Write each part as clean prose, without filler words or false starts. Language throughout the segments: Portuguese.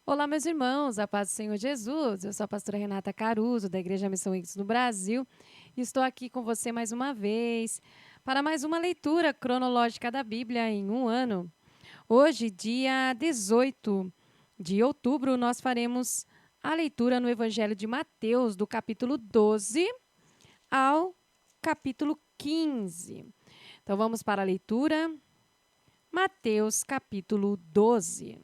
Olá, meus irmãos, a paz do Senhor Jesus. Eu sou a pastora Renata Caruso, da Igreja Missão Índios no Brasil, e estou aqui com você mais uma vez para mais uma leitura cronológica da Bíblia em um ano. Hoje, dia 18 de outubro, nós faremos a leitura no Evangelho de Mateus, do capítulo 12 ao capítulo 15. Então, vamos para a leitura. Mateus, capítulo 12.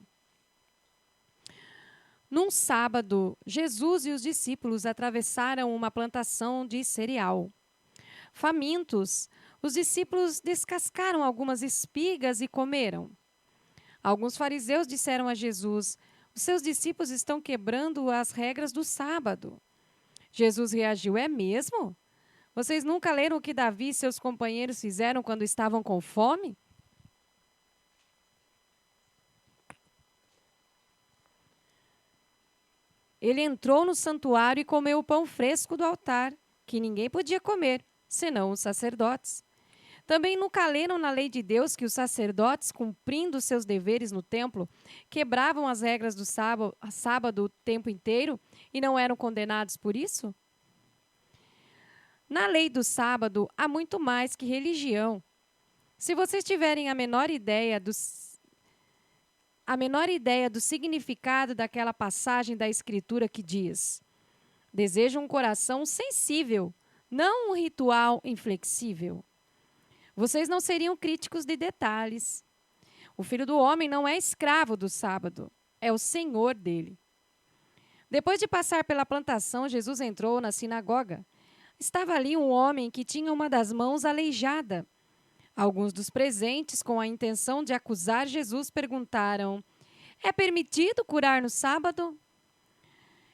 Num sábado, Jesus e os discípulos atravessaram uma plantação de cereal. Famintos, os discípulos descascaram algumas espigas e comeram. Alguns fariseus disseram a Jesus: "Os seus discípulos estão quebrando as regras do sábado." Jesus reagiu: "É mesmo? Vocês nunca leram o que Davi e seus companheiros fizeram quando estavam com fome? Ele entrou no santuário e comeu o pão fresco do altar, que ninguém podia comer, senão os sacerdotes. Também nunca leram na lei de Deus que os sacerdotes, cumprindo seus deveres no templo, quebravam as regras do sábado o tempo inteiro e não eram condenados por isso? Na lei do sábado há muito mais que religião. Se vocês tiverem a menor ideia do significado daquela passagem da Escritura que diz: "Desejo um coração sensível, não um ritual inflexível." Vocês não seriam críticos de detalhes. O Filho do Homem não é escravo do sábado, é o Senhor dele. Depois de passar pela plantação, Jesus entrou na sinagoga. Estava ali um homem que tinha uma das mãos aleijada. Alguns dos presentes, com a intenção de acusar Jesus, perguntaram: "É permitido curar no sábado?"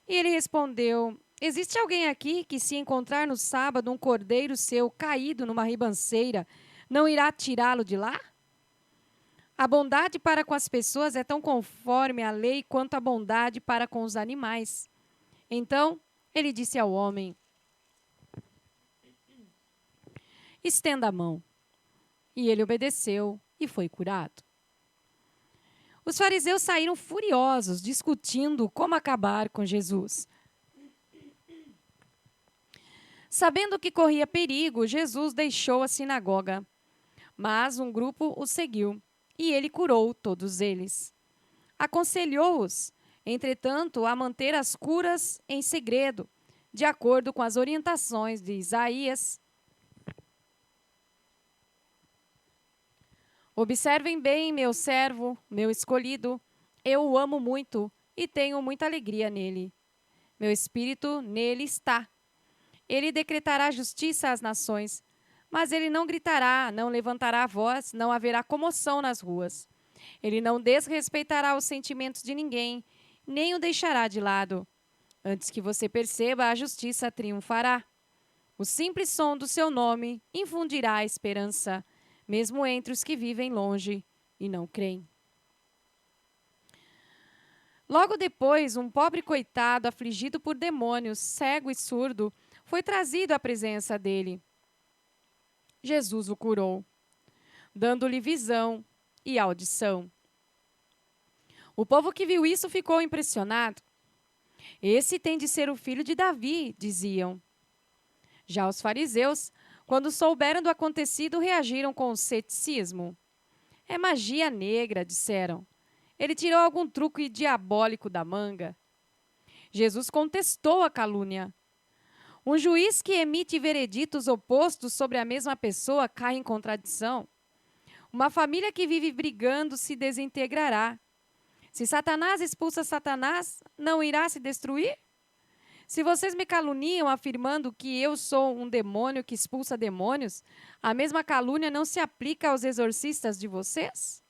E ele respondeu: "Existe alguém aqui que, se encontrar no sábado um cordeiro seu caído numa ribanceira, não irá tirá-lo de lá? A bondade para com as pessoas é tão conforme a lei quanto a bondade para com os animais." Então ele disse ao homem: "Estenda a mão." E ele obedeceu e foi curado. Os fariseus saíram furiosos, discutindo como acabar com Jesus. Sabendo que corria perigo, Jesus deixou a sinagoga. Mas um grupo o seguiu, e ele curou todos eles. Aconselhou-os, entretanto, a manter as curas em segredo, de acordo com as orientações de Isaías. "Observem bem meu servo, meu escolhido. Eu o amo muito e tenho muita alegria nele. Meu espírito nele está. Ele decretará justiça às nações, mas ele não gritará, não levantará a voz, não haverá comoção nas ruas. Ele não desrespeitará os sentimentos de ninguém, nem o deixará de lado. Antes que você perceba, a justiça triunfará. O simples som do seu nome infundirá esperança, mesmo entre os que vivem longe e não creem." Logo depois, um pobre coitado, afligido por demônios, cego e surdo, foi trazido à presença dele. Jesus o curou, dando-lhe visão e audição. O povo que viu isso ficou impressionado. "Esse tem de ser o filho de Davi", diziam. Já os fariseus, quando souberam do acontecido, reagiram com ceticismo. "É magia negra", disseram. "Ele tirou algum truque diabólico da manga." Jesus contestou a calúnia. Um juiz que emite vereditos opostos sobre a mesma pessoa cai em contradição. Uma família que vive brigando se desintegrará. Se Satanás expulsa Satanás, não irá se destruir? Se vocês me caluniam afirmando que eu sou um demônio que expulsa demônios, a mesma calúnia não se aplica aos exorcistas de vocês?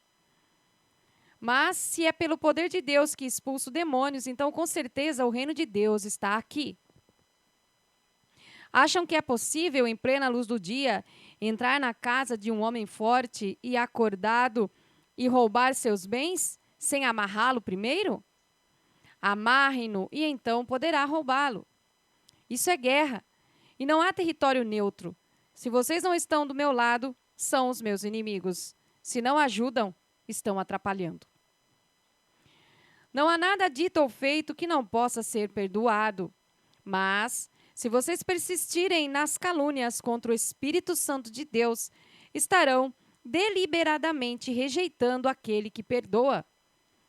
Mas se é pelo poder de Deus que expulso demônios, então com certeza o reino de Deus está aqui. Acham que é possível, em plena luz do dia, entrar na casa de um homem forte e acordado e roubar seus bens, sem amarrá-lo primeiro? Amarrem-no e então poderá roubá-lo. Isso é guerra, e não há território neutro. Se vocês não estão do meu lado, são os meus inimigos. Se não ajudam, estão atrapalhando. Não há nada dito ou feito que não possa ser perdoado. Mas, se vocês persistirem nas calúnias contra o Espírito Santo de Deus, estarão deliberadamente rejeitando aquele que perdoa.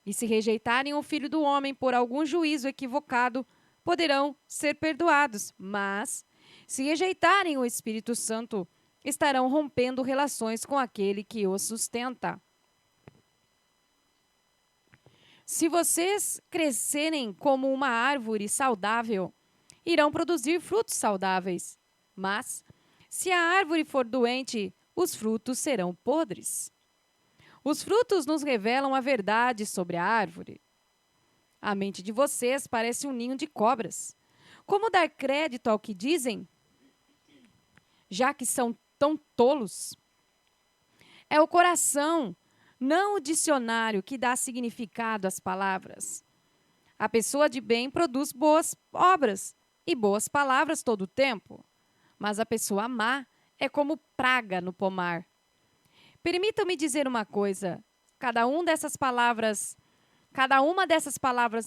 E se rejeitarem o Filho do Homem por algum juízo equivocado, poderão ser perdoados. Mas, se rejeitarem o Espírito Santo, estarão rompendo relações com aquele que o sustenta. Se vocês crescerem como uma árvore saudável, irão produzir frutos saudáveis. Mas, se a árvore for doente, os frutos serão podres. Os frutos nos revelam a verdade sobre a árvore. A mente de vocês parece um ninho de cobras. Como dar crédito ao que dizem, já que são tão tolos? É o coração, não o dicionário, que dá significado às palavras. A pessoa de bem produz boas obras e boas palavras todo o tempo. Mas a pessoa má é como praga no pomar. Permitam-me dizer uma coisa: cada uma dessas palavras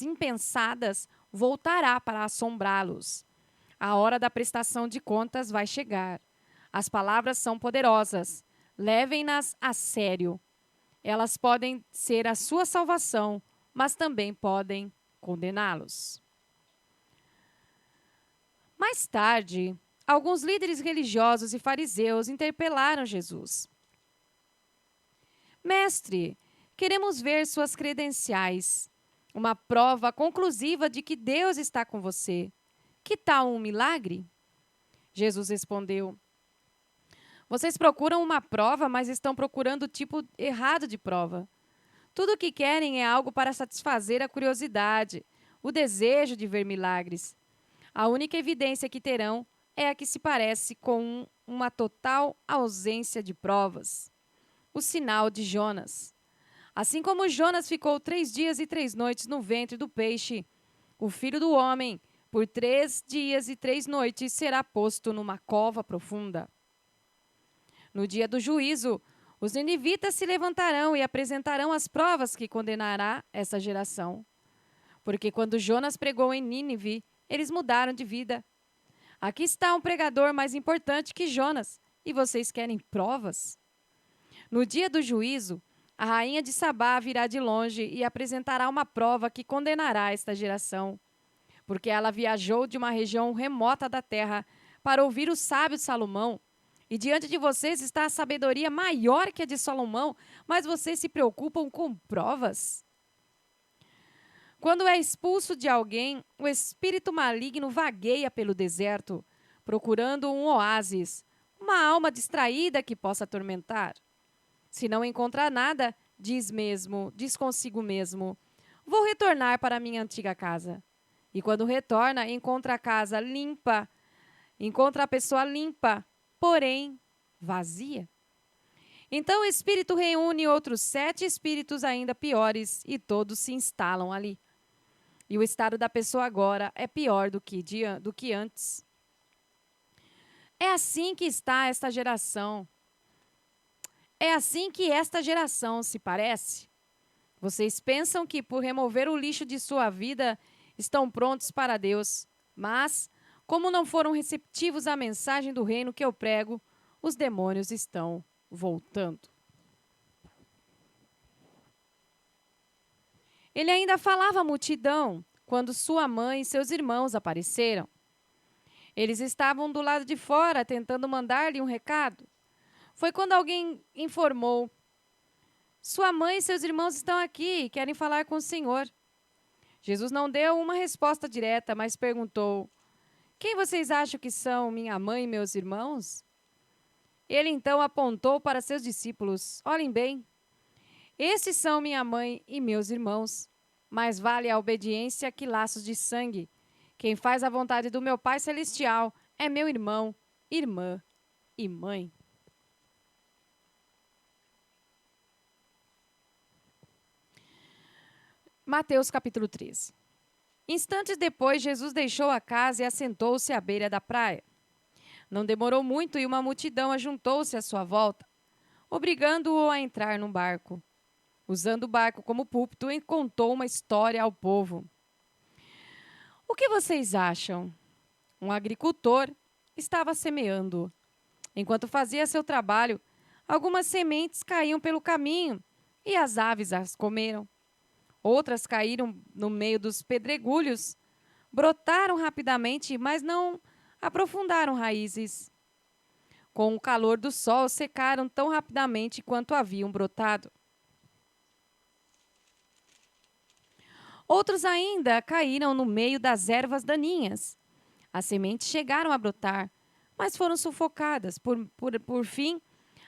impensadas voltará para assombrá-los. A hora da prestação de contas vai chegar. As palavras são poderosas. Levem-nas a sério. Elas podem ser a sua salvação, mas também podem condená-los. Mais tarde, alguns líderes religiosos e fariseus interpelaram Jesus. Mestre, queremos ver suas credenciais, uma prova conclusiva de que Deus está com você. Que tal um milagre? Jesus respondeu: vocês procuram uma prova, mas estão procurando o tipo errado de prova. Tudo o que querem é algo para satisfazer a curiosidade, o desejo de ver milagres. A única evidência que terão é a que se parece com uma total ausência de provas. O sinal de Jonas. Assim como Jonas ficou 3 dias e 3 noites no ventre do peixe, o Filho do Homem, por 3 dias e 3 noites, será posto numa cova profunda. No dia do juízo, os ninivitas se levantarão e apresentarão as provas que condenará essa geração. Porque quando Jonas pregou em Nínive, eles mudaram de vida. Aqui está um pregador mais importante que Jonas, e vocês querem provas? No dia do juízo, a rainha de Sabá virá de longe e apresentará uma prova que condenará esta geração. Porque ela viajou de uma região remota da terra para ouvir o sábio Salomão. E diante de vocês está a sabedoria maior que a de Salomão, mas vocês se preocupam com provas? Quando é expulso de alguém, o espírito maligno vagueia pelo deserto, procurando um oásis, uma alma distraída que possa atormentar. Se não encontrar nada, diz consigo mesmo: vou retornar para minha antiga casa. E quando retorna, encontra a pessoa limpa, porém vazia. Então o espírito reúne outros 7 espíritos ainda piores e todos se instalam ali. E o estado da pessoa agora é pior do que antes. É assim que está esta geração. É assim que esta geração se parece. Vocês pensam que por remover o lixo de sua vida estão prontos para Deus, mas, como não foram receptivos à mensagem do reino que eu prego, os demônios estão voltando. Ele ainda falava à multidão quando sua mãe e seus irmãos apareceram. Eles estavam do lado de fora tentando mandar-lhe um recado. Foi quando alguém informou: sua mãe e seus irmãos estão aqui e querem falar com o Senhor. Jesus não deu uma resposta direta, mas perguntou: quem vocês acham que são minha mãe e meus irmãos? Ele então apontou para seus discípulos: olhem bem, esses são minha mãe e meus irmãos. Mais vale a obediência que laços de sangue. Quem faz a vontade do meu Pai Celestial é meu irmão, irmã e mãe. Mateus capítulo 13. Instantes depois, Jesus deixou a casa e assentou-se à beira da praia. Não demorou muito e uma multidão ajuntou-se à sua volta, obrigando-o a entrar num barco. usando o barco como púlpito, e contou uma história ao povo. O que vocês acham? Um agricultor estava semeando. Enquanto fazia seu trabalho, algumas sementes caíam pelo caminho e as aves as comeram. Outras caíram no meio dos pedregulhos, brotaram rapidamente, mas não aprofundaram raízes. Com o calor do sol, secaram tão rapidamente quanto haviam brotado. Outros ainda caíram no meio das ervas daninhas. As sementes chegaram a brotar, mas foram sufocadas. Por fim,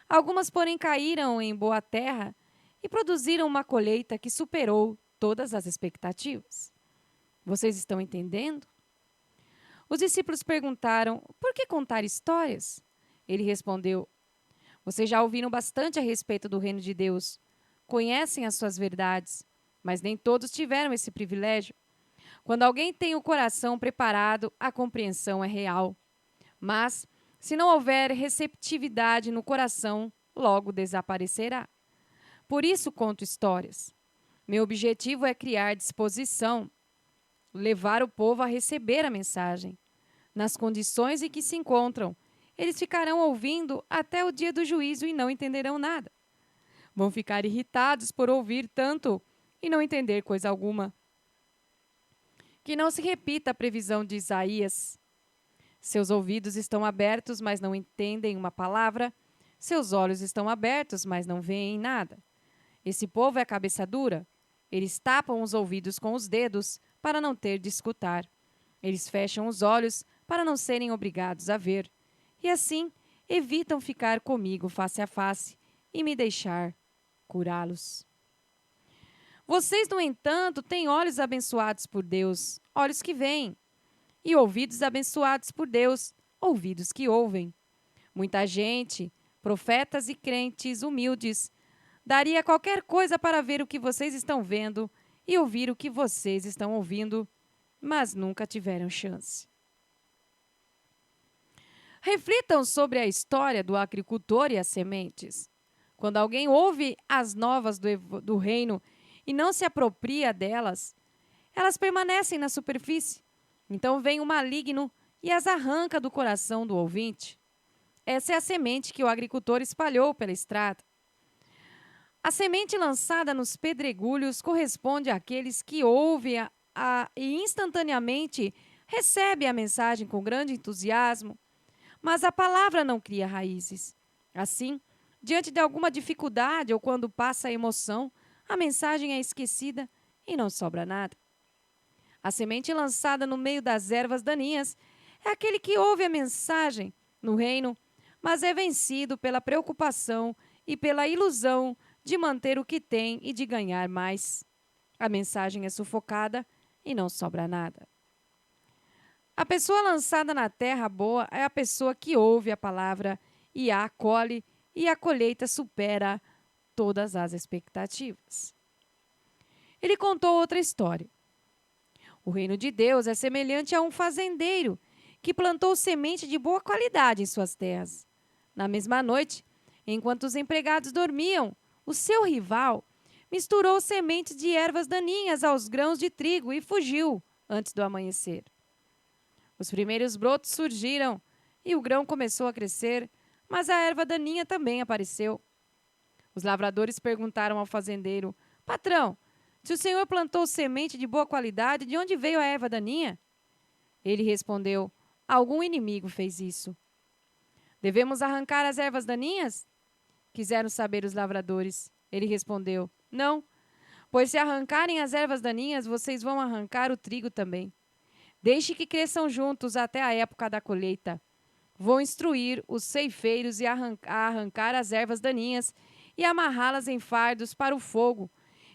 algumas, porém, caíram em boa terra e produziram uma colheita que superou todas as expectativas. Vocês estão entendendo? Os discípulos perguntaram: por que contar histórias? Ele respondeu: vocês já ouviram bastante a respeito do reino de Deus, conhecem as suas verdades, mas nem todos tiveram esse privilégio. Quando alguém tem o coração preparado, a compreensão é real. Mas, se não houver receptividade no coração, logo desaparecerá. Por isso conto histórias. Meu objetivo é criar disposição, levar o povo a receber a mensagem. Nas condições em que se encontram, eles ficarão ouvindo até o dia do juízo e não entenderão nada. Vão ficar irritados por ouvir tanto e não entender coisa alguma. Que não se repita a previsão de Isaías. Seus ouvidos estão abertos, mas não entendem uma palavra. Seus olhos estão abertos, mas não veem nada. Esse povo é cabeça dura. Eles tapam os ouvidos com os dedos para não ter de escutar. Eles fecham os olhos para não serem obrigados a ver. E assim, evitam ficar comigo face a face e me deixar curá-los. Vocês, no entanto, têm olhos abençoados por Deus, olhos que veem, e ouvidos abençoados por Deus, ouvidos que ouvem. Muita gente, profetas e crentes humildes, daria qualquer coisa para ver o que vocês estão vendo e ouvir o que vocês estão ouvindo, mas nunca tiveram chance. Reflitam sobre a história do agricultor e as sementes. Quando alguém ouve as novas do reino e não se apropria delas, elas permanecem na superfície. Então vem o maligno e as arranca do coração do ouvinte. Essa é a semente que o agricultor espalhou pela estrada. A semente lançada nos pedregulhos corresponde àqueles que ouvem e instantaneamente recebem a mensagem com grande entusiasmo, mas a palavra não cria raízes. Assim, diante de alguma dificuldade ou quando passa a emoção, a mensagem é esquecida e não sobra nada. A semente lançada no meio das ervas daninhas é aquele que ouve a mensagem no reino, mas é vencido pela preocupação e pela ilusão de manter o que tem e de ganhar mais. A mensagem é sufocada e não sobra nada. A pessoa lançada na terra boa é a pessoa que ouve a palavra e a acolhe, e a colheita supera todas as expectativas. Ele contou outra história. O reino de Deus é semelhante a um fazendeiro que plantou semente de boa qualidade em suas terras. Na mesma noite, enquanto os empregados dormiam, o seu rival misturou sementes de ervas daninhas aos grãos de trigo e fugiu antes do amanhecer. Os primeiros brotos surgiram e o grão começou a crescer, mas a erva daninha também apareceu. Os lavradores perguntaram ao fazendeiro: patrão, se o senhor plantou semente de boa qualidade, de onde veio a erva daninha? Ele respondeu: algum inimigo fez isso. Devemos arrancar as ervas daninhas? Quiseram saber os lavradores. Ele respondeu: não, pois se arrancarem as ervas daninhas, vocês vão arrancar o trigo também. Deixe que cresçam juntos até a época da colheita. Vou instruir os ceifeiros a arrancar as ervas daninhas e amarrá-las em fardos para o fogo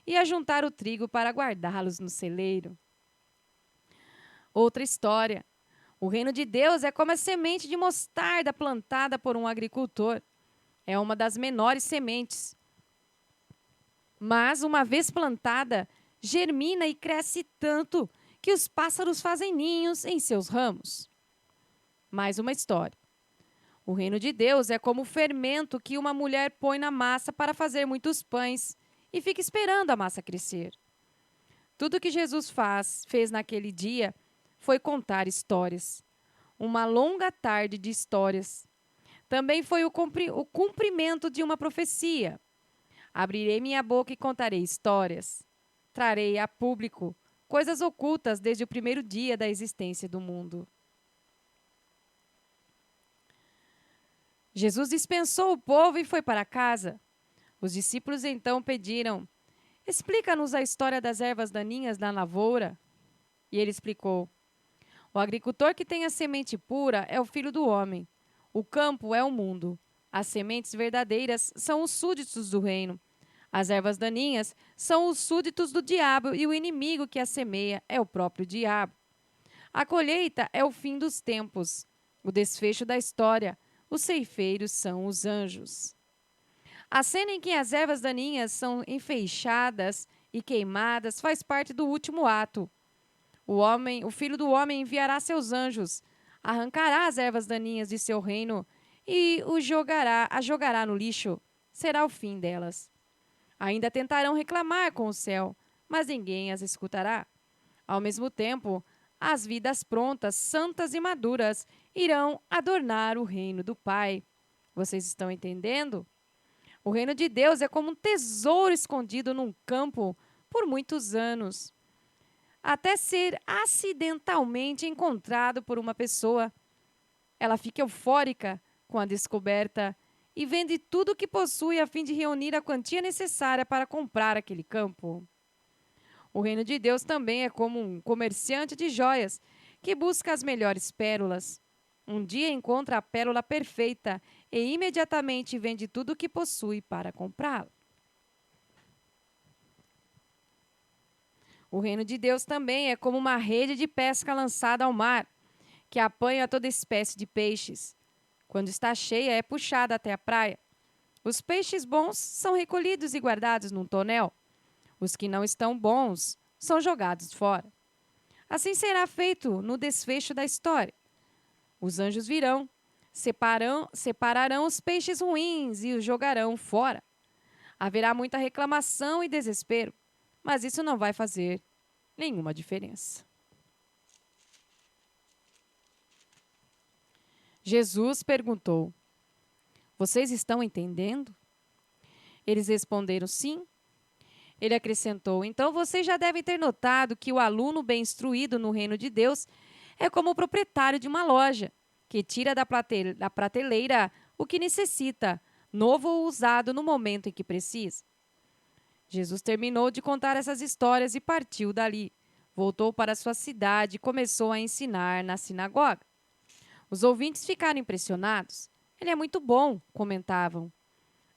e a juntar o trigo para guardá-los no celeiro. Outra história. O reino de Deus é como a semente de mostarda plantada por um agricultor. É uma das menores sementes. Mas, uma vez plantada, germina e cresce tanto que os pássaros fazem ninhos em seus ramos. Mais uma história. O reino de Deus é como o fermento que uma mulher põe na massa para fazer muitos pães e fica esperando a massa crescer. Tudo que Jesus fez naquele dia foi contar histórias. Uma longa tarde de histórias. Também foi o cumprimento de uma profecia. Abrirei minha boca e contarei histórias. Trarei a público coisas ocultas desde o primeiro dia da existência do mundo. Jesus dispensou o povo e foi para casa. Os discípulos então pediram: explica-nos a história das ervas daninhas da lavoura. E ele explicou: o agricultor que tem a semente pura é o filho do homem. O campo é o mundo. As sementes verdadeiras são os súditos do reino. As ervas daninhas são os súditos do diabo e o inimigo que as semeia é o próprio diabo. A colheita é o fim dos tempos, o desfecho da história. Os ceifeiros são os anjos. A cena em que as ervas daninhas são enfeixadas e queimadas faz parte do último ato. O filho do homem enviará seus anjos, arrancará as ervas daninhas de seu reino e as jogará no lixo. Será o fim delas. Ainda tentarão reclamar com o céu, mas ninguém as escutará. Ao mesmo tempo, as vidas prontas, santas e maduras irão adornar o reino do Pai. Vocês estão entendendo? O reino de Deus é como um tesouro escondido num campo por muitos anos, até ser acidentalmente encontrado por uma pessoa. Ela fica eufórica com a descoberta e vende tudo o que possui a fim de reunir a quantia necessária para comprar aquele campo. O reino de Deus também é como um comerciante de joias que busca as melhores pérolas. Um dia encontra a pérola perfeita e imediatamente vende tudo o que possui para comprá-la. O reino de Deus também é como uma rede de pesca lançada ao mar, que apanha toda espécie de peixes. Quando está cheia, é puxada até a praia. Os peixes bons são recolhidos e guardados num tonel. Os que não estão bons são jogados fora. Assim será feito no desfecho da história. Os anjos virão, separarão os peixes ruins e os jogarão fora. Haverá muita reclamação e desespero, mas isso não vai fazer nenhuma diferença. Jesus perguntou: vocês estão entendendo? Eles responderam sim. Ele acrescentou: então vocês já devem ter notado que o aluno bem instruído no reino de Deus é como o proprietário de uma loja, que tira da prateleira o que necessita, novo ou usado no momento em que precisa. Jesus terminou de contar essas histórias e partiu dali. Voltou para sua cidade e começou a ensinar na sinagoga. Os ouvintes ficaram impressionados. Ele é muito bom, comentavam.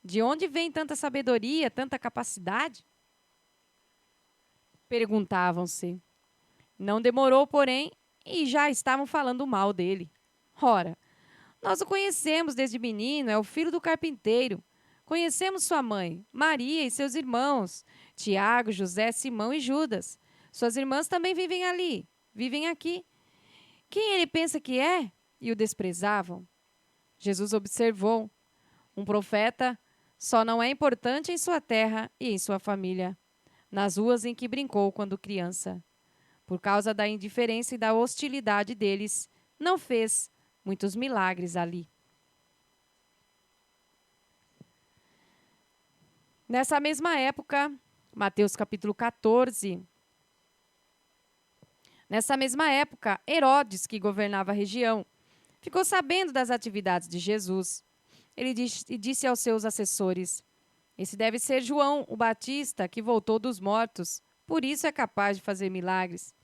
De onde vem tanta sabedoria, tanta capacidade? Perguntavam-se. Não demorou, porém, e já estavam falando mal dele. Ora, nós o conhecemos desde menino, é o filho do carpinteiro. Conhecemos sua mãe, Maria, e seus irmãos, Tiago, José, Simão e Judas. Suas irmãs também vivem aqui. Quem ele pensa que é? E o desprezavam. Jesus observou: um profeta só não é importante em sua terra e em sua família, nas ruas em que brincou quando criança. Por causa da indiferença e da hostilidade deles, não fez muitos milagres ali. Nessa mesma época, Mateus capítulo 14, nessa mesma época, Herodes, que governava a região, ficou sabendo das atividades de Jesus. Ele disse aos seus assessores: esse deve ser João, o Batista, que voltou dos mortos, por isso é capaz de fazer milagres.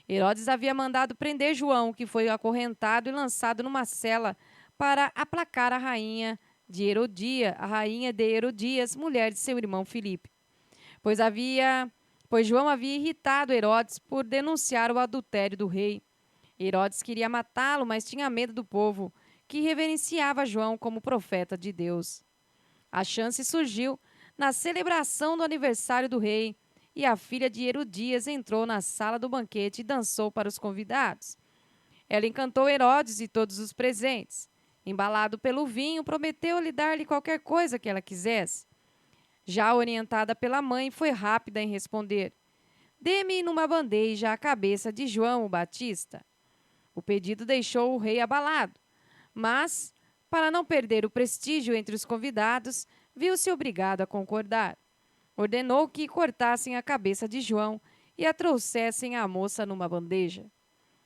Herodes havia mandado prender João, que foi acorrentado e lançado numa cela para aplacar a rainha de Herodias, mulher de seu irmão Filipe. Pois João havia irritado Herodes por denunciar o adultério do rei. Herodes queria matá-lo, mas tinha medo do povo, que reverenciava João como profeta de Deus. A chance surgiu na celebração do aniversário do rei, e a filha de Herodias entrou na sala do banquete e dançou para os convidados. Ela encantou Herodes e todos os presentes. Embalado pelo vinho, prometeu-lhe dar-lhe qualquer coisa que ela quisesse. Já orientada pela mãe, foi rápida em responder: Dê-me numa bandeja a cabeça de João o Batista. O pedido deixou o rei abalado, mas, para não perder o prestígio entre os convidados, viu-se obrigado a concordar. Ordenou que cortassem a cabeça de João e a trouxessem à moça numa bandeja.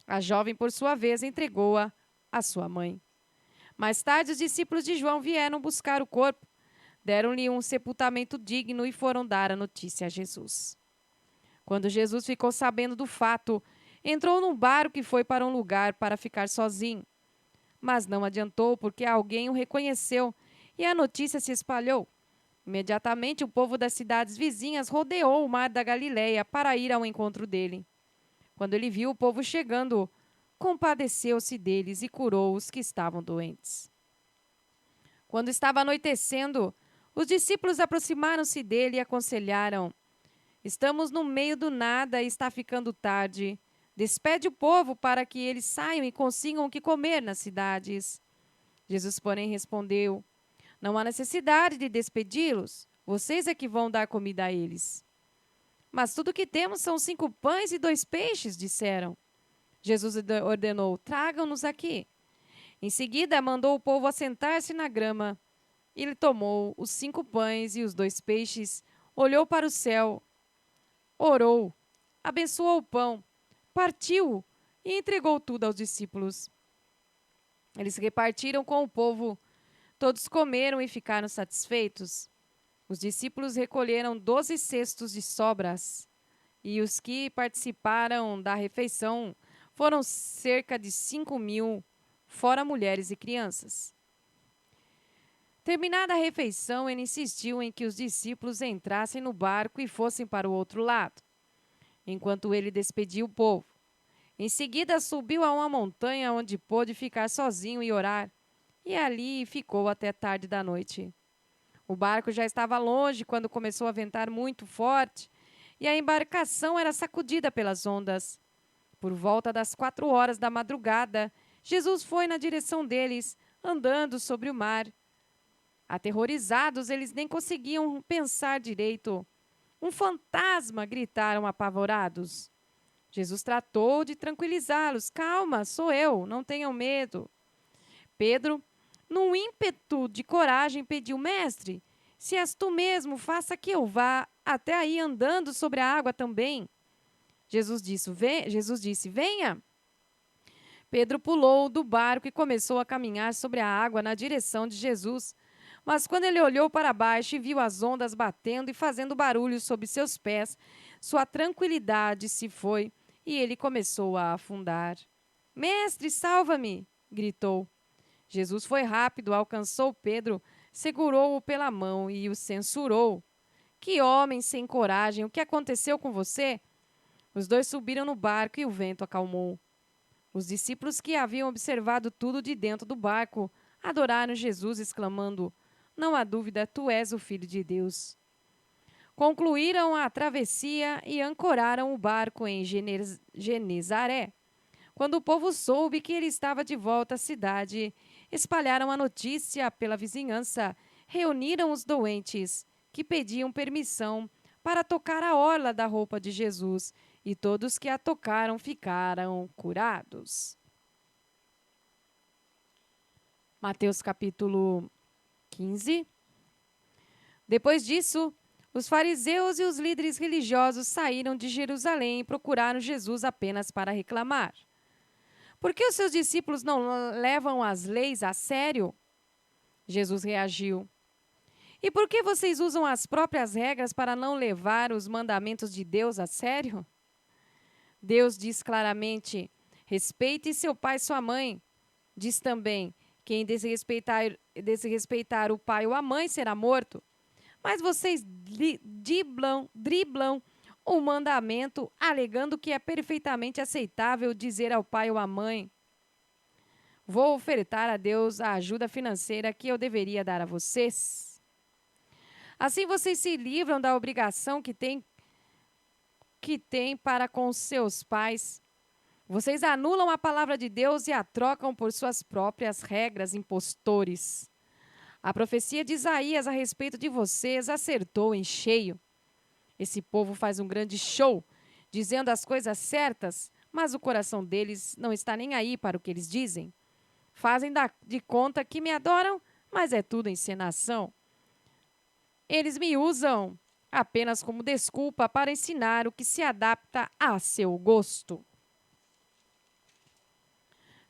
A jovem, por sua vez, entregou-a à sua mãe. Mais tarde, os discípulos de João vieram buscar o corpo, deram-lhe um sepultamento digno e foram dar a notícia a Jesus. Quando Jesus ficou sabendo do fato, entrou num barco e foi para um lugar para ficar sozinho. Mas não adiantou, porque alguém o reconheceu e a notícia se espalhou. Imediatamente, o povo das cidades vizinhas rodeou o mar da Galileia para ir ao encontro dele. Quando ele viu o povo chegando, compadeceu-se deles e curou os que estavam doentes. Quando estava anoitecendo, os discípulos aproximaram-se dele e aconselharam: Estamos no meio do nada e está ficando tarde. Despede o povo para que eles saiam e consigam o que comer nas cidades. Jesus, porém, respondeu: Não há necessidade de despedi-los. Vocês é que vão dar comida a eles. Mas tudo o que temos são 5 pães e 2 peixes, disseram. Jesus ordenou: Tragam-nos aqui. Em seguida, mandou o povo assentar-se na grama. Ele tomou os 5 pães e os 2 peixes, olhou para o céu, orou, abençoou o pão, partiu-o e entregou tudo aos discípulos. Eles repartiram com o povo. Todos comeram e ficaram satisfeitos. Os discípulos recolheram 12 cestos de sobras, e os que participaram da refeição foram cerca de 5.000, fora mulheres e crianças. Terminada a refeição, ele insistiu em que os discípulos entrassem no barco e fossem para o outro lado, enquanto ele despedia o povo. Em seguida, subiu a uma montanha onde pôde ficar sozinho e orar, e ali ficou até tarde da noite. O barco já estava longe quando começou a ventar muito forte, e a embarcação era sacudida pelas ondas. Por volta das 4 horas da madrugada, Jesus foi na direção deles, andando sobre o mar. Aterrorizados, eles nem conseguiam pensar direito. Um fantasma! Gritaram apavorados. Jesus tratou de tranquilizá-los. Calma, sou eu, não tenham medo. Pedro, num ímpeto de coragem, pediu: Mestre, se és tu mesmo, faça que eu vá até aí andando sobre a água também. Jesus disse: Venha. Pedro pulou do barco e começou a caminhar sobre a água na direção de Jesus. Mas quando ele olhou para baixo e viu as ondas batendo e fazendo barulho sob seus pés, sua tranquilidade se foi e ele começou a afundar. Mestre, salva-me! Gritou. Jesus foi rápido, alcançou Pedro, segurou-o pela mão e o censurou. Que homem sem coragem! O que aconteceu com você? Os dois subiram no barco e o vento acalmou. Os discípulos que haviam observado tudo de dentro do barco adoraram Jesus, exclamando: Não há dúvida, tu és o Filho de Deus. Concluíram a travessia e ancoraram o barco em Genezaré. Quando o povo soube que ele estava de volta à cidade, espalharam a notícia pela vizinhança, reuniram os doentes, que pediam permissão para tocar a orla da roupa de Jesus, e todos que a tocaram ficaram curados. Mateus capítulo 15. Depois disso, os fariseus e os líderes religiosos saíram de Jerusalém e procuraram Jesus apenas para reclamar. Por que os seus discípulos não levam as leis a sério? Jesus reagiu: E por que vocês usam as próprias regras para não levar os mandamentos de Deus a sério? Deus diz claramente: respeite seu pai e sua mãe. Diz também: quem desrespeitar o pai ou a mãe será morto. Mas vocês driblam o mandamento, alegando que é perfeitamente aceitável dizer ao pai ou à mãe: vou ofertar a Deus a ajuda financeira que eu deveria dar a vocês. Assim vocês se livram da obrigação que têm para com seus pais. Vocês anulam a palavra de Deus e a trocam por suas próprias regras, impostores. A profecia de Isaías a respeito de vocês acertou em cheio. Esse povo faz um grande show, dizendo as coisas certas, mas o coração deles não está nem aí para o que eles dizem. Fazem de conta que me adoram, mas é tudo encenação. Eles me usam apenas como desculpa para ensinar o que se adapta a seu gosto.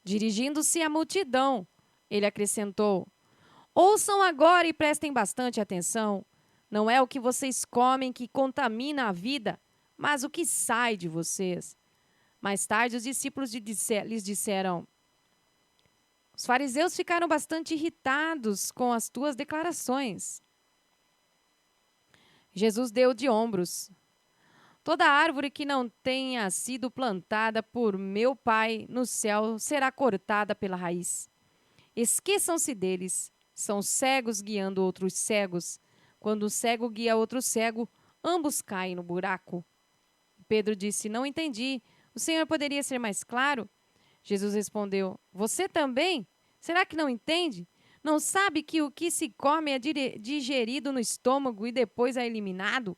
Dirigindo-se à multidão, ele acrescentou: ouçam agora e prestem bastante atenção. Não é o que vocês comem que contamina a vida, mas o que sai de vocês. Mais tarde, os discípulos lhes disseram: os fariseus ficaram bastante irritados com as tuas declarações. Jesus deu de ombros. Toda árvore que não tenha sido plantada por meu Pai no céu será cortada pela raiz. Esqueçam-se deles. São cegos guiando outros cegos. Quando um cego guia outro cego, ambos caem no buraco. Pedro disse: não entendi. O Senhor poderia ser mais claro? Jesus respondeu: você também? Será que não entende? Não sabe que o que se come é digerido no estômago e depois é eliminado?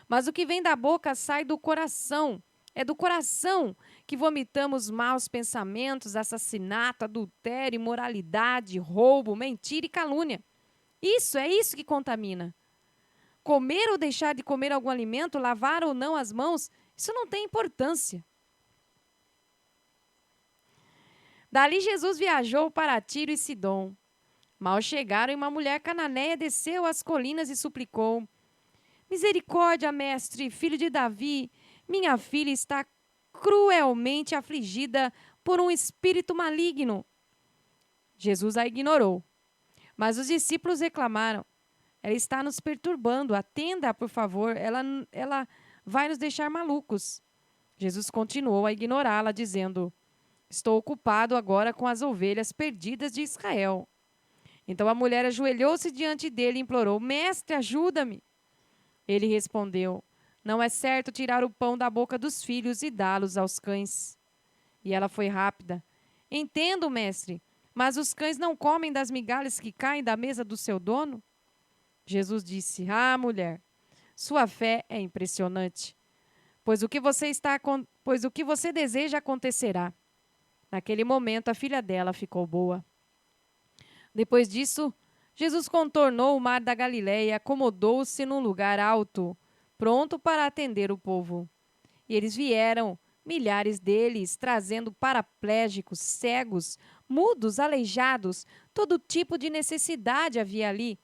Mas o que vem da boca sai do coração. É do coração que vomitamos maus pensamentos, assassinato, adultério, imoralidade, roubo, mentira e calúnia. É isso que contamina. Comer ou deixar de comer algum alimento, lavar ou não as mãos, isso não tem importância. Dali Jesus viajou para Tiro e Sidom. Mal chegaram e uma mulher cananeia desceu às colinas e suplicou: misericórdia, mestre, filho de Davi, minha filha está cruelmente afligida por um espírito maligno. Jesus a ignorou. Mas os discípulos reclamaram: ela está nos perturbando, atenda, por favor, ela vai nos deixar malucos. Jesus continuou a ignorá-la, dizendo: estou ocupado agora com as ovelhas perdidas de Israel. Então a mulher ajoelhou-se diante dele e implorou: mestre, ajuda-me. Ele respondeu: não é certo tirar o pão da boca dos filhos e dá-los aos cães. E ela foi rápida: entendo, mestre, mas os cães não comem das migalhas que caem da mesa do seu dono? Jesus disse: ah, mulher, sua fé é impressionante, pois o que você deseja acontecerá. Naquele momento, a filha dela ficou boa. Depois disso, Jesus contornou o mar da Galileia e acomodou-se num lugar alto, pronto para atender o povo. E eles vieram, milhares deles, trazendo paraplégicos, cegos, mudos, aleijados, todo tipo de necessidade havia ali,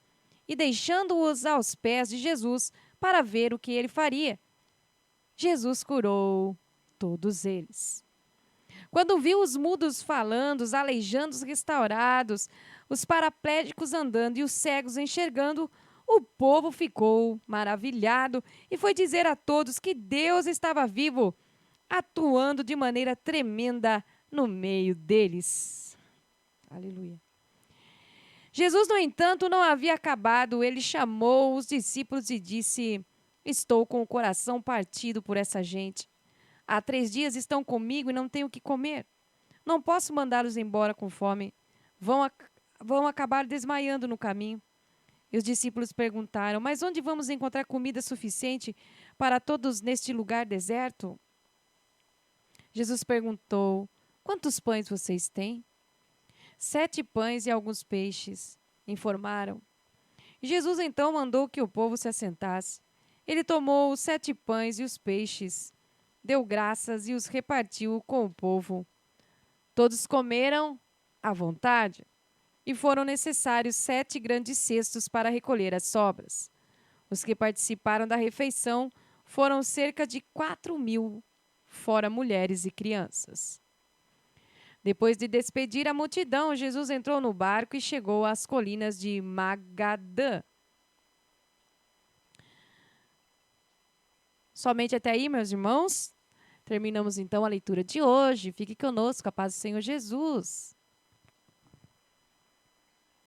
e deixando-os aos pés de Jesus para ver o que ele faria. Jesus curou todos eles. Quando viu os mudos falando, os aleijados restaurados, os paraplégicos andando e os cegos enxergando, o povo ficou maravilhado e foi dizer a todos que Deus estava vivo, atuando de maneira tremenda no meio deles. Aleluia. Jesus, no entanto, não havia acabado. Ele chamou os discípulos e disse: estou com o coração partido por essa gente. Há 3 dias estão comigo e não tenho o que comer. Não posso mandá-los embora com fome. Vão acabar desmaiando no caminho. E os discípulos perguntaram: mas onde vamos encontrar comida suficiente para todos neste lugar deserto? Jesus perguntou: quantos pães vocês têm? 7 pães e alguns peixes, informaram. Jesus então mandou que o povo se assentasse. Ele tomou os 7 pães e os peixes, deu graças e os repartiu com o povo. Todos comeram à vontade, e foram necessários 7 grandes cestos para recolher as sobras. Os que participaram da refeição foram cerca de 4.000, fora mulheres e crianças. Depois de despedir a multidão, Jesus entrou no barco e chegou às colinas de Magadã. Somente até aí, meus irmãos. Terminamos então a leitura de hoje. Fique conosco, a paz do Senhor Jesus.